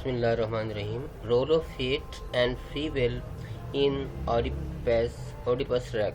Bismillahirrahmanirrahim. Role of fate and free will in Oedipus Rex.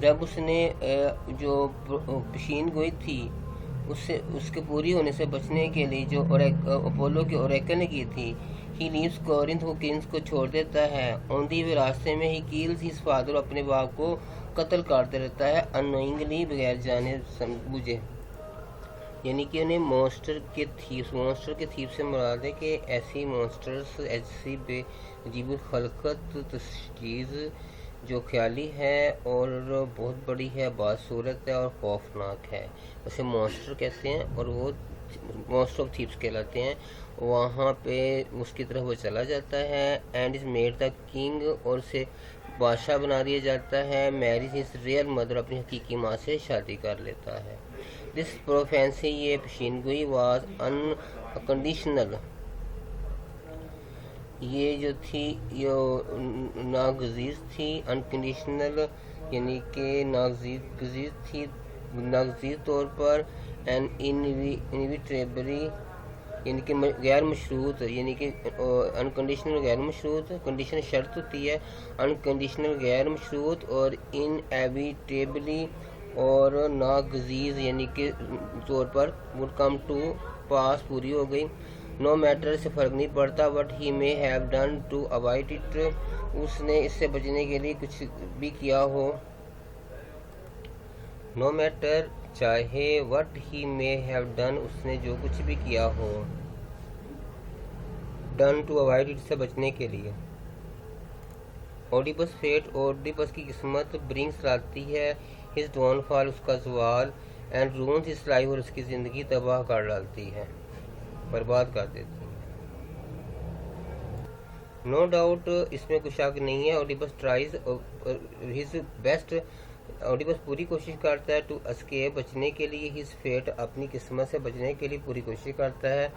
جب اس نے جو پیشین گوئی تھی اس کے پوری ہونے سے بچنے کے لیے جو اپولو کے اوریکل نے کی تھی، ہی لیوز کورنتھ، وہ کورنتھ کو چھوڑ دیتا ہے. آن دی وے، راستے میں ہی کیلز ہز فادر، اپنے باپ کو قتل کرتے رہتا ہے انوئنگلی، بغیر جانے بوجھے. یعنی کہ انہیں مونسٹر کے تھیف سے مراد ہے کہ ایسی مونسٹرز، ایسی بے عجیب الخلقت چیز جو خیالی ہے اور بہت بڑی ہے، باصورت ہے اور خوفناک ہے، اسے مونسٹر کہتے ہیں، اور وہ مونسٹر آف تھیپس کہلاتے ہیں. وہاں پہ اس کی طرف وہ چلا جاتا ہے، and is made the king, اور اسے بادشاہ بنا دیا جاتا ہے. میریج ہز ریئل مدر، اپنی حقیقی ماں سے شادی کر لیتا ہے. دس پروفینسی، یہ پیشین گوئی، واز انکنڈیشنل، یہ جو تھی یہ ناگزیر تھی. انکنڈیشنل یعنی کہ ناگزیر تھی، ناگزیر طور پر. اینڈ انویٹریبلی یعنی کہ غیر مشروط، یعنی کہ انکنڈیشنل غیر مشروط، کنڈیشن شرط ہوتی ہے، انکنڈیشنل غیر مشروط، اور انیویٹیبلی اور ناگزیر یعنی کہ طور پر would come to pass، پوری ہو گئی. نو میٹر، سے فرق نہیں پڑتا. What he may have done to avoid it، اس نے اس سے بچنے کے لیے کچھ بھی کیا ہو. نو میٹر، چاہے what he may have done، اس نے جو کچھ بھی کیا ہو، ڈن ٹو اوائڈ اٹ، سے بچنے کے لیے. اوڈیپس فیٹ، اوڈیپس کی قسمت. برنگس، لاتی ہے. ہز ڈاؤن فال، اس کا زوال. اینڈ رونز ہز لائف، اور اس کی زندگی تباہ کر ڈالتی ہے، برباد کر دیتی ہے. نو ڈاؤٹ، اس میں کوئی شک نہیں ہے. اوڈیپس ٹرائز ہز بیسٹ، اوڈیپس پوری کوشش کرتا ہے. ٹو اسکیپ، بچنے کے لیے. ہز فیٹ، اپنی قسمت سے بچنے کے لیے پوری کوشش کرتا ہے.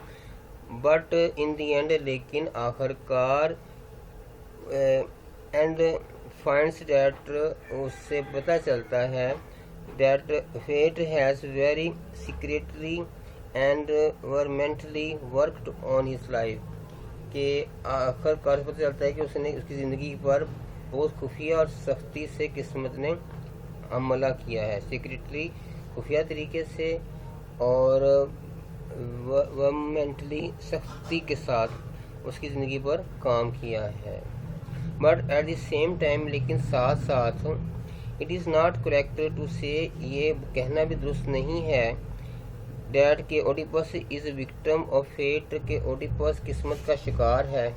بٹ ان دی اینڈ، لیکن آخر کار. اینڈ فائنڈس دیٹ، اس سے پتہ چلتا ہے. That fate has very secretly and vehemently worked on his life, کہ آخر کار پتہ چلتا ہے کہ اس کی زندگی پر بہت خفیہ اور سختی سے قسمت نے عملہ کیا ہے. سیکریٹلی، خفیہ طریقے سے، اور ورمنٹلی، سختی کے ساتھ اس کی زندگی پر کام کیا ہے. But at the same time, لیکن ساتھ ساتھ. It is not correct to say, یہ کہنا بھی درست نہیں ہے. ڈیٹ کہ Oedipus is victim of fate, کہ اوڈیپس قسمت کا شکار ہے.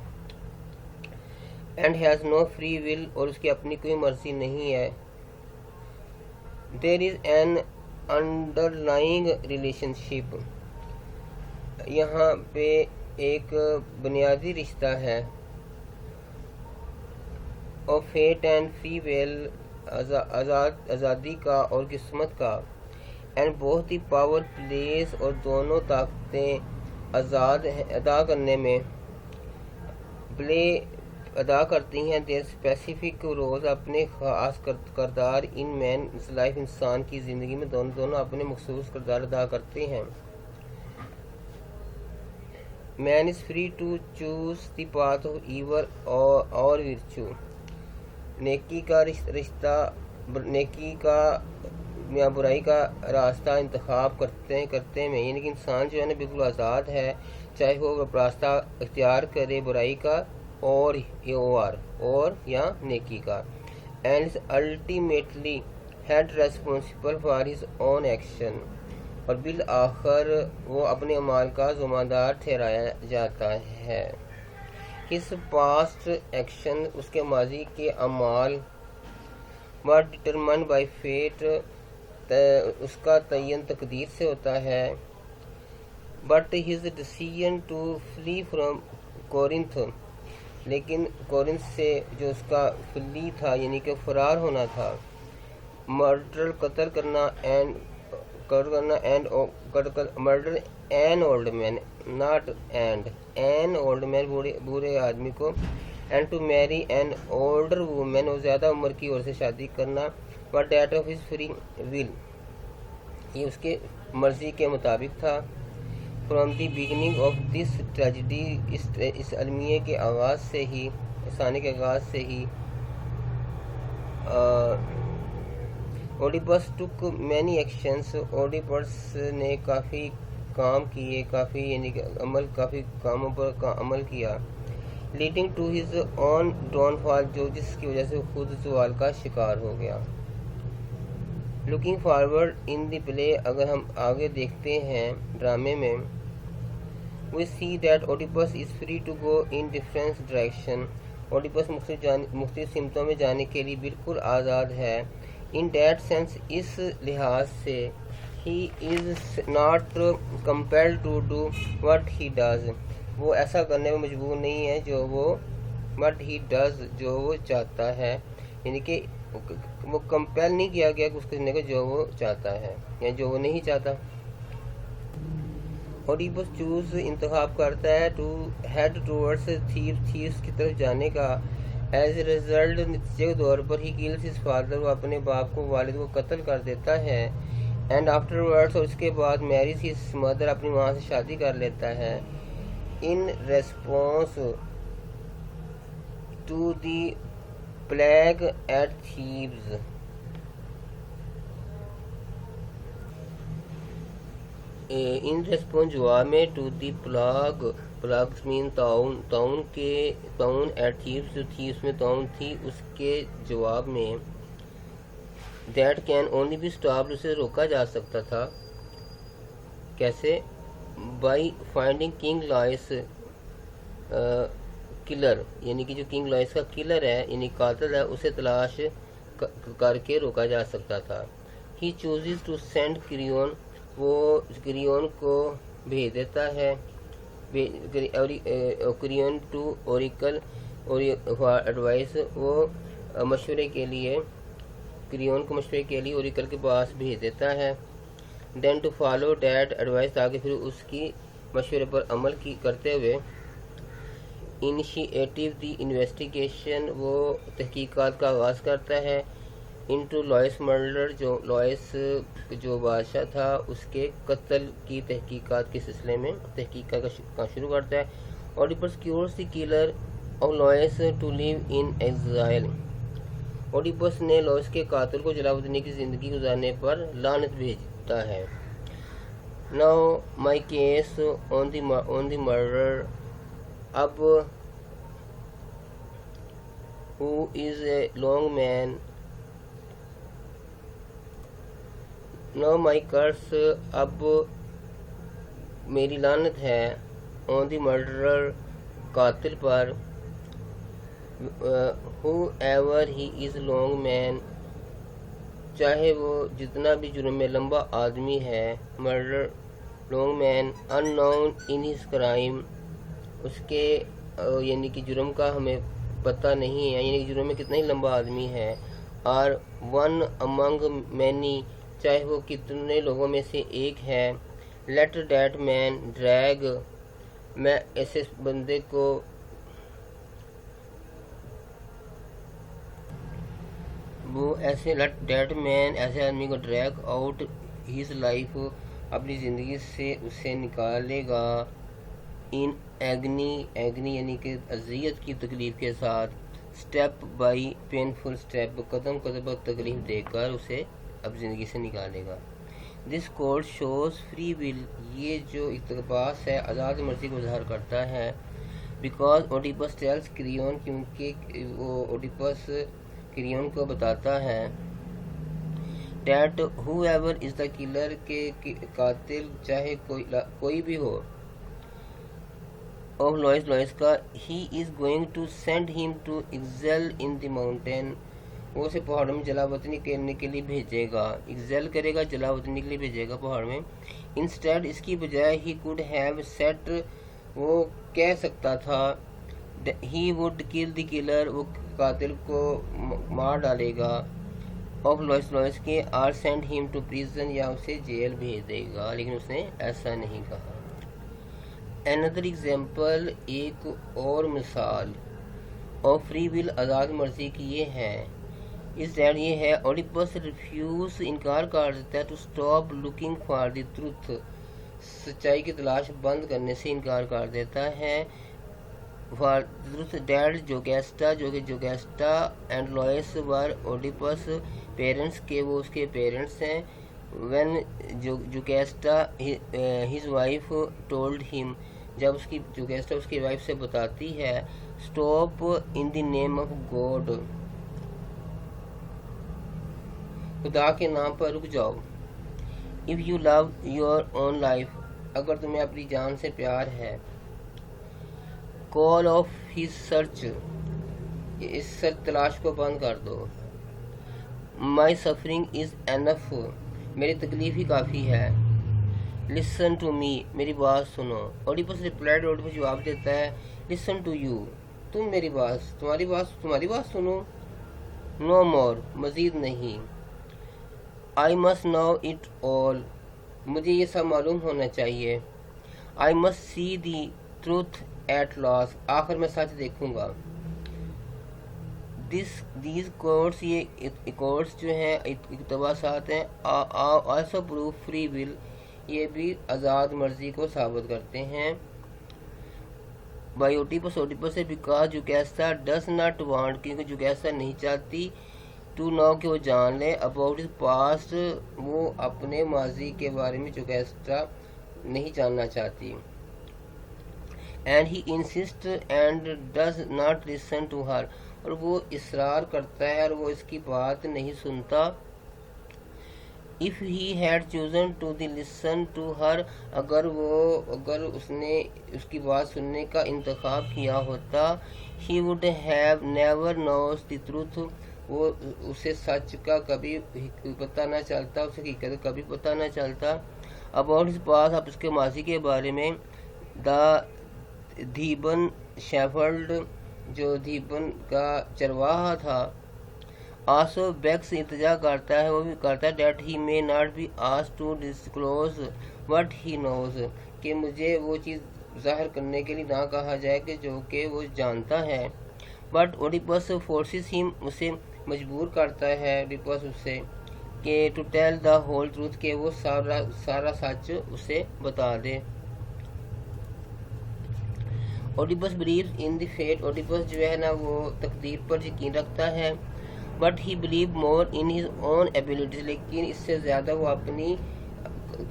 And has no free will, اور اس کی اپنی کوئی مرضی نہیں ہے. دیر از این انڈرلائنگ ریلیشن شپ، یہاں پہ ایک بنیادی رشتہ ہے. Of fate and free will, آزادی کا اور قسمت کا. اینڈ بہت ہی پاور پلیز، اور دونوں طاقتیں ادا کرنے میں پلے ادا کرتی ہیں. دیر اسپیسیفک رولز، اپنے خاص کردار. ان مین لائف، انسان کی زندگی میں دونوں اپنے مخصوص کردار ادا کرتے ہیں. Man is free to choose the path of evil اور ورچو، نیکی کا رشتہ، نیکی کا یا برائی کا راستہ انتخاب کرتے میں. یعنی کہ انسان جو ہے نا بالکل آزاد ہے، چاہے وہ راستہ اختیار کرے برائی کا اور یا نیکی کا. And is ultimately held responsible for his own action, اور بالآخر وہ اپنے اعمال کا ذمہ دار ٹھہرایا جاتا ہے. ہز پاسٹ ایکشن، اس کے ماضی کے اعمال. واٹ ڈٹرمنڈ بائی فیٹ، اس کا تعین تقدیر سے ہوتا ہے. But his decision to flee from Corinth, لیکن کورنتھ سے جو اس کا فلی تھا یعنی کہ فرار ہونا تھا. مرڈر، قتل کرنا. Murder an old man, not an old man, بوڑھے آدمی کو. And to marry an older woman, اور زیادہ عمر کی عورت سے شادی کرنا. But that of his free will, یہ اس کے مرضی کے مطابق تھا. From the beginning of this tragedy, اس المیے کے آغاز سے ہی، افسانے کے آغاز سے ہی. اوڈیپس ٹک مینی ایکشنس، اوڈیپس نے کافی کام کیے، کافی کاموں پر عمل کیا، leading to his own downfall, جو جس کی وجہ سے خود زوال کا شکار ہو گیا۔ لوکنگ فارورڈ ان دی پلے، اگر ہم آگے دیکھتے ہیں ڈرامے میں، we see that Oedipus is free to go in different direction، اوڈیپس مختلف سمتوں میں جانے کے لیے بالکل آزاد ہے۔ in that sense، اس لحاظ سے he is not compelled to do what he does، وہ ایسا کرنے میں مجبور نہیں ہے جو وہ what he does، جو وہ چاہتا ہے، یعنی کہ وہ کمپیل نہیں کیا گیا کہ اس کرنے کو جو وہ چاہتا ہے یا جو وہ نہیں چاہتا۔ اوڈیپس چوز انتخاب کرتا ہے ٹو ہیڈ ٹورڈس تھیبس کی طرف جانے کا، ایز اے ریزلٹ نتیجے کے طور پر ہی کلز ہز فادر، وہ اپنے باپ کو، والد کو قتل کر دیتا ہے، اینڈ آفٹر ورڈس، اور اس کے بعد میریز ہز مدر، اپنی ماں سے شادی کر لیتا ہے، in response to the plague at Thebes, in response جواب میں ٹو دی پلاگس مین تعاون ایٹ تھیبس، جو تھیبس میں تعاون تھی اس کے جواب میں، that can only be stopped, اسے روکا جا سکتا تھا، کیسے؟ By finding king Laius killer, یعنی کہ جو کنگ لائس کا کلر ہے یعنی قاتل ہے، اسے تلاش کر کے روکا جا سکتا تھا۔ ہی چوزز ٹو سینڈ کریون، وہ کریون کو بھیج دیتا ہے، کریون ٹو اوریکل فار ایڈوائس، وہ مشورے کے لیے، کریون کو مشورے کے لیے اوریکل کے پاس بھیج دیتا ہے، دین ٹو فالو دیٹ ایڈوائس، تاکہ پھر اس کی مشورے پر عمل کرتے ہوئے، انیشیٹو دی انویسٹیگیشن، وہ تحقیقات کا آغاز کرتا ہے، انٹو لوئس مرڈر، جو لوئس جو بادشاہ تھا اس کے قتل کی تحقیقات کے سلسلے میں تحقیقات کا شروع کرتا ہے۔ Oedipus curses the killer of Laius to live in exile, Oedipus نے لوئس کے قاتل کو جلاوطنی کی زندگی گزارنے پر لعنت بھیجتا ہے۔ Now my case on the murder, اب ہو از اے لانگ مین، نو مائی کرس، اب میری لعنت ہے، آن دی مرڈرر، قاتل پر، ہو ایور ہی از لانگ مین، چاہے وہ جتنا بھی جرم میں لمبا آدمی ہے، murder long man, unknown in his crime, اس کے یعنی کہ جرم کا ہمیں پتہ نہیں ہے، یعنی کہ جرم میں کتنا ہی لمبا آدمی ہے، اور ون امنگ مینی، چاہے وہ کتنے لوگوں میں سے ایک ہے، لیٹ دیٹ مین ڈریگ، میں ایسے بندے کو لیٹ دیٹ مین، ایسے آدمی کو ڈریگ آؤٹ ہز لائف، اپنی زندگی سے اسے نکالے گا، ان ایگنی یعنی کہ اذیت کی تکلیف کے ساتھ، اسٹیپ بائی پینفل اسٹیپ، قدم قدم پر تکلیف دے کر اسے اب زندگی سے نکالے گا۔ دس کوڈ شوز فری ول، یہ جو اقتباس ہے آزاد مرضی کو ظاہر کرتا ہے، بیکاز اوڈیپس ٹیلز کریون، کیونکہ وہ اوڈیپس کریون کو بتاتا ہے، that whoever is the killer, کہ قاتل چاہے کوئی بھی ہو، آف لوئس کا، he is going to send him to exile in the mountain, وہ اسے پہاڑوں میں جلا وطنی کرنے کے لیے بھیجے گا، ایگزیل کرے گا، جلا وطنی کے لیے بھیجے گا پہاڑ میں، انسٹیڈ، اس کی بجائے، ہی کوڈ ہیو سیٹ، وہ کہہ سکتا تھا، ہی وڈ کل دی کلر، وہ قاتل کو مار ڈالے گا، آف لوئس کے، are send him to prison, یا اسے جیل بھیج دے گا، لیکن اس نے ایسا نہیں کہا۔ another example، ایک اور مثال آف فری ول، آزاد مرضی کی یہ ہے، اس دیٹ یہ ہے، اوڈیپس ریفیوز، انکار کر دیتا ہے، to stop looking for the truth, سچائی کی تلاش بند کرنے سے انکار کر دیتا ہے، فار ٹروتھ، ڈیڈ جوگیسٹا، جو کہ Jocasta and Laius were Oedipus parents کے وہ اس کے پیرنٹس ہیں. When Jocasta his wife told him جب اس کی جوکیسٹا اس کی وائف سے بتاتی ہے stop in the name of God خدا کے نام پر رک جاؤ. If you love your own life اگر تمہیں اپنی جان سے پیار ہے. کال آف ہز سرچ اس سرچ تلاش کو بند کر دو. مائی سفرنگ از اینف میری تکلیف ہی کافی ہے. لسن ٹو می میری بات سنو. اوڈیپس ریپلائڈ اوڈیپس جواب دیتا ہے لسن ٹو یو تم میری بات تمہاری بات سنو. نو مور مزید نہیں. I must know it all مجھے یہ سب معلوم ہونا چاہیے. I must see the truth at last آخر میں سچ دیکھوں گا. دیز کوٹس یہ کوٹس جو ہیں اقتباسات ہیں آلسو پروو فری ول یہ بھی آزاد مرضی کو ثابت کرتے ہیں. بائی اوڈیپس سے بیکاز جوکیسٹا ڈز ناٹ وانٹ کیونکہ جوکیسٹا نہیں چاہتی ٹو نو کہ وہ جان لے اباؤٹ ہز پاسٹ وہ اپنے ماضی کے بارے میں جوکیسٹا نہیں جاننا چاہتی. And he insist and does not listen to her اور وہ اصرار کرتا ہے اور وہ اس کی بات نہیں سنتا. If he had chosen to the listen to her اگر اس نے اس کی بات سننے کا انتخاب کیا ہوتا he would have never knows the truth وہ اسے سچ کا کبھی پتہ نہ چلتا اسے حقیقت کبھی پتہ نہ چلتا. اباؤٹ ہز پاس اب اس کے ماضی کے بارے میں. دا دھیبن شیفرڈ جو دھیبن کا چرواہا تھا آسو بیکس التجا کرتا ہے وہ بھی کرتا ہے that he may not be ask to disclose what he knows کہ مجھے وہ چیز ظاہر کرنے کے لیے نہ کہا جائے کہ جو کہ وہ جانتا ہے. بٹ اوڈیپس فورسز ہم اسے مجبور کرتا ہے اوڈیپس اسے کہ to tell the whole truth کہ وہ سارا سچ اسے بتا دے. اوڈیپس بلیوز ان دی فیٹ اوڈیپس جو ہے نا وہ تقدیر پر یقین رکھتا ہے. But he believe more in his own abilities لیکن اس سے زیادہ وہ اپنی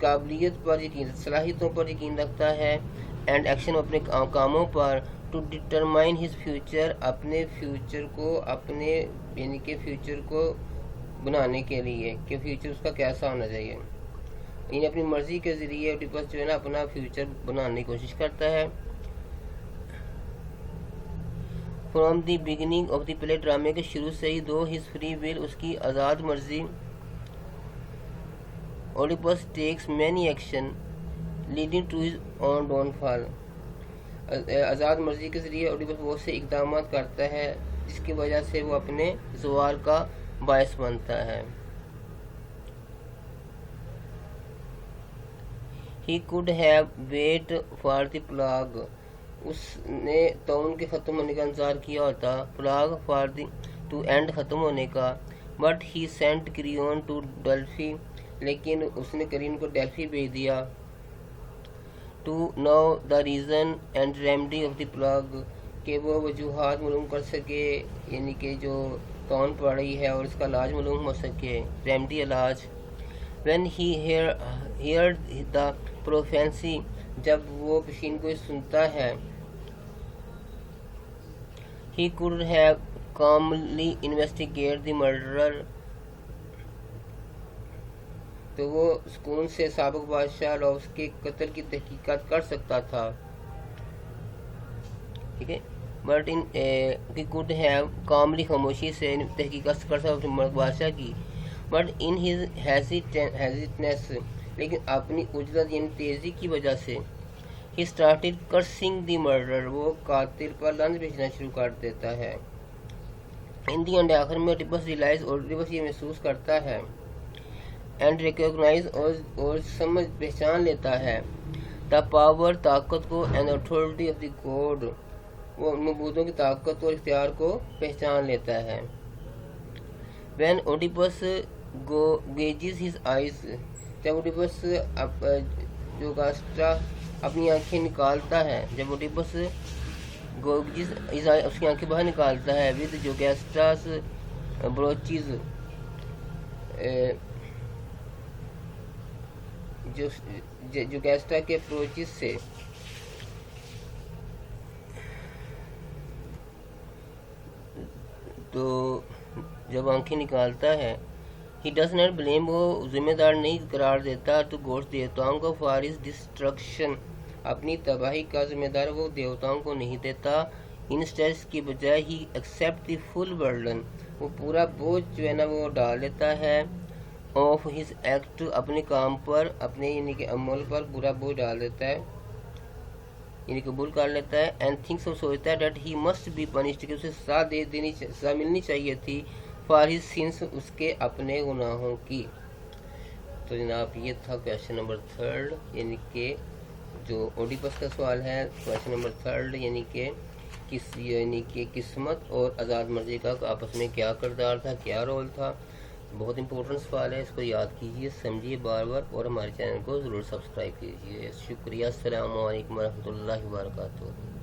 قابلیت پر یقین صلاحیتوں پر یقین رکھتا ہے. اینڈ ایکشن اپنے کاموں پر ٹو ڈٹرمائن ہز فیوچر اپنے فیوچر کو اپنے یعنی کہ فیوچر کو بنانے کے لیے کہ فیوچر اس کا کیسا ہونا چاہیے یعنی اپنی مرضی کے ذریعے اوڈیپس جو ہے نا اپنا فیوچر بنانے کی کوشش کرتا ہے. From the beginning of the play ڈرامے کے شروع سے ہی دو ہز فری ول اس کی آزاد مرضی Oedipus takes many action leading to his own downfall آزاد مرضی کے ذریعے اوڈیپس بہت سے اقدامات کرتا ہے جس کی وجہ سے وہ اپنے زوال کا باعث بنتا ہے. He could have wait for the plague اس نے طاعون کے ختم ہونے کا انتظار کیا ہوتا plague for the to end ختم ہونے کا. But he sent Creon to Delphi لیکن اس نے کرین کو ڈیلفی بھیج دیا. To know the reason and remedy of the plague کہ وہ وجوہات معلوم کر سکے یعنی کہ جو طاعون پڑی ہے اور اس کا علاج معلوم ہو سکے ریمیڈی علاج. وین ہی ہیئرڈ دا پروفینسی جب وہ پیشین کو سنتا ہے. He could have Kamili investigate the murderer تو وہ سکون سے سابق بادشاہ لوس کے قتل کی تحقیقات کر سکتا تھا. ٹھیک ہے بٹ ہی کوڈ ہیو کاملی خاموشی سے تحقیقات کر سکتا بادشاہ کی. بٹ ان ہز ہیزیٹنس لیکن اپنی عجلت یعنی تیزی کی وجہ سے he started cursing the murder وہ قاتل پر لعنت بھیجنا شروع کر دیتا ہے. ان دی اینڈ آخر میں اوڈیپس ریلائز اوڈیپس یہ محسوس کرتا ہے اینڈ ریکگنائز اور سمجھ پہچان لیتا ہے دا پاور طاقت کو and authority of the God وہ معبودوں کی طاقت اور اختیار کو پہچان لیتا ہے. وین اوڈیپس گیجز ہز آئیز جب اوڈیپس جوکیسٹا اپنی آنکھیں نکالتا ہے جب اوڈیپس اس کی آنکھیں باہر نکالتا ہے ود جوکیسٹاس بروچز جو گیسٹا کے اپروچز سے تو جب آنکھیں نکالتا ہے، ہی ڈز ناٹ بلیم، وہ ذمہ دار نہیں قرار دیتا تو گوڈس دیوتاؤں کو فار ہز ڈسٹرکشن، اپنی تباہی کا ذمہ دار وہ دیوتاؤں کو نہیں دیتا. انسٹیڈ کی بجائے ہی ایکسیپٹ دی فل برڈن، وہ پورا بوجھ جو ہے نا وہ ڈال لیتا ہے آف ہز ایکٹ، اپنے کام پر، اپنے یعنی کہ عمل پر پورا بوجھ ڈال دیتا ہے، یعنی قبول کر لیتا ہے. اینڈ تھنکس، وہ سوچتا ہے that he must be punished, کہ اسے سزا ملنی چاہیے تھی فار ہز سنس، اس کے اپنے گناہوں کی. تو جناب یہ تھا کویشچن نمبر 3، یعنی کہ جو اوڈیپس کا سوال ہے. کویشچن نمبر 3 یعنی کہ قسمت اور آزاد مرضی کا آپس میں کیا کردار تھا، کیا رول تھا. بہت امپورٹنٹ سوال ہے، اس کو یاد کیجئے، سمجھیے بار بار، اور ہمارے چینل کو ضرور سبسکرائب کیجئے. شکریہ. السلام علیکم ورحمۃ اللہ وبرکاتہ.